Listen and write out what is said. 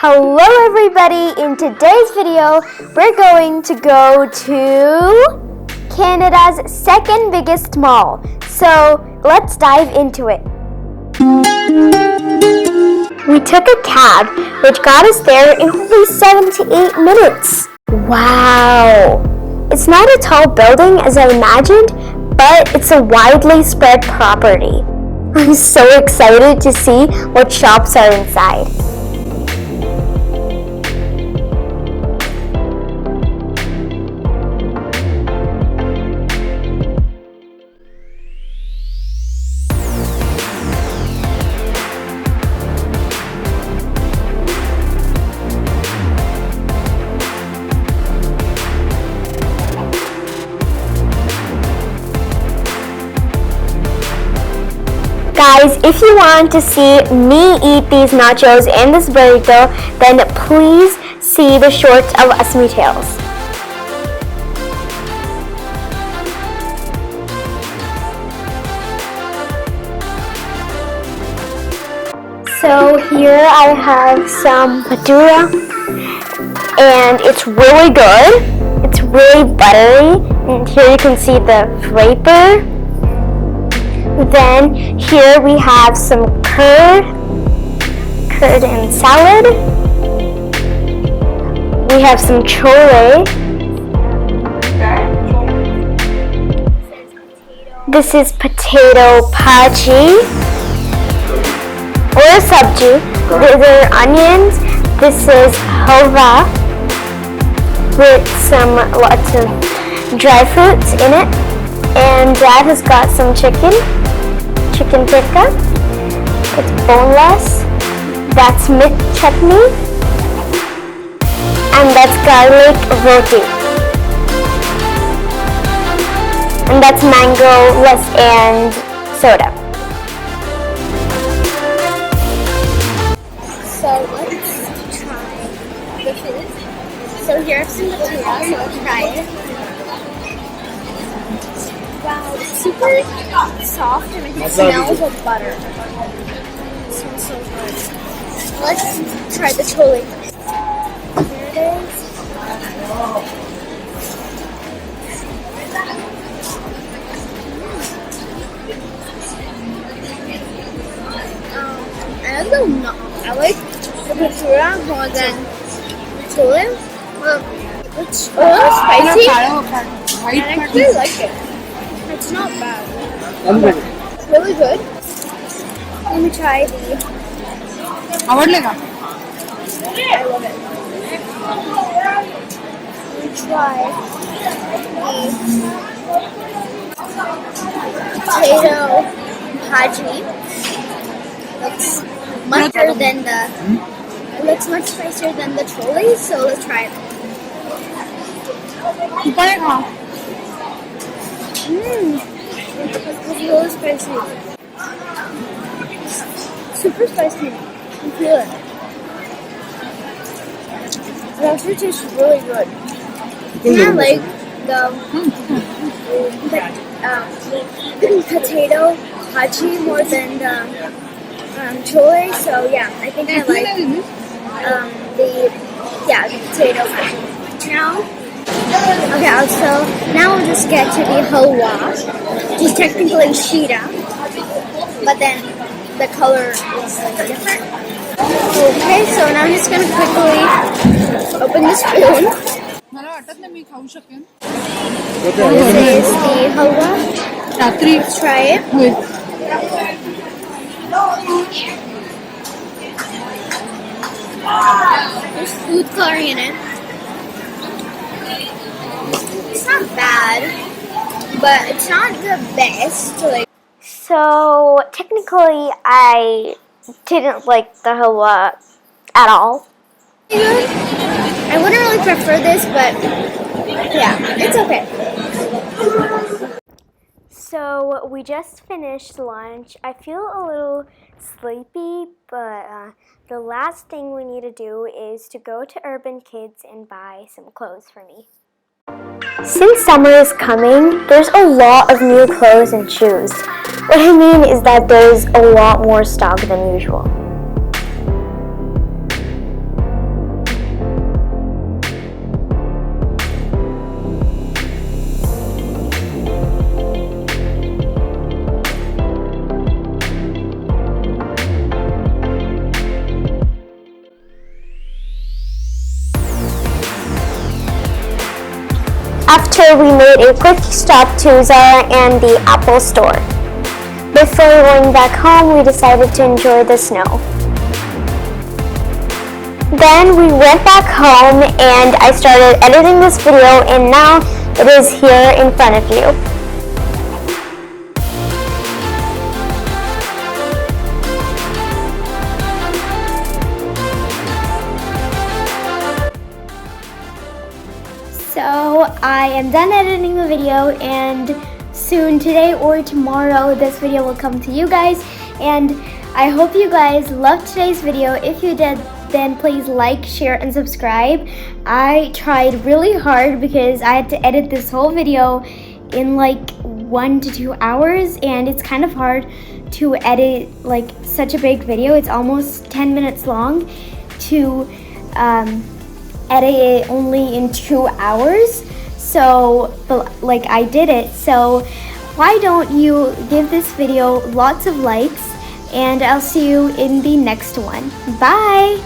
Hello everybody, in today's video we're going to go to Canada's second biggest mall. So let's dive into it. We took a cab which got us there in only 7 to 8 minutes. Wow! It's not a tall building as I imagined, but it's a widely spread property. I'm so excited to see what shops are inside. Guys, if you want to see me eat these nachos and this burrito, then please see the shorts of Asmi Tales. So here I have some patura, and it's really good. It's really buttery, and here you can see the vapor. Then here we have some curd and salad. We have some chole. This is potato bhaji or sabji. These are onions. This is halwa with lots of dry fruits in it. And Dad has got some chicken tikka. It's boneless. That's mint chutney. And that's garlic roti. And that's mango-less and soda. So let's try the food. So here's some patura, so let's try it. Wow, it's super soft and it smells of butter. It smells so good. Let's try the chole. Here it is. I like the patura more than chole. It's a little spicy. I actually like it. It's not bad. It's really good. Let me try the... I love it. Let me try the potato bhaji. Looks much better than the... It looks much spicier than the chole, so let's try it. It's really spicy. Super spicy. You feel it. It actually tastes really good. And I like the potato bhaji more than the chole. So yeah, I think I like the potato bhaji. Now. Okay, so now we'll just get to the halwa, which is technically sheeta, but then the color is different. Okay, so now I'm just going to quickly open the spoon. This is the halwa. Let's try it. There's food coloring in it. It's not bad, but it's not the best. So technically, I didn't like the halwa at all. I wouldn't really prefer this, but yeah, it's okay. So we just finished lunch. I feel a little sleepy, but the last thing we need to do is to go to Urban Kids and buy some clothes for me. Since summer is coming, there's a lot of new clothes and shoes. What I mean is that there's a lot more stock than usual. after, we made a quick stop to Zara and the Apple store. Before going back home, we decided to enjoy the snow. Then we went back home and I started editing this video, and now it is here in front of you. So I am done editing the video, and soon, today or tomorrow, this video will come to you guys. And I hope you guys loved today's video. If you did, then please like, share, and subscribe. I tried really hard because I had to edit this whole video in like 1 to 2 hours, and it's kind of hard to edit like such a big video. It's almost 10 minutes long to edit it only in 2 hours. So, but like I did it. So why don't you give this video lots of likes, and I'll see you in the next one. Bye!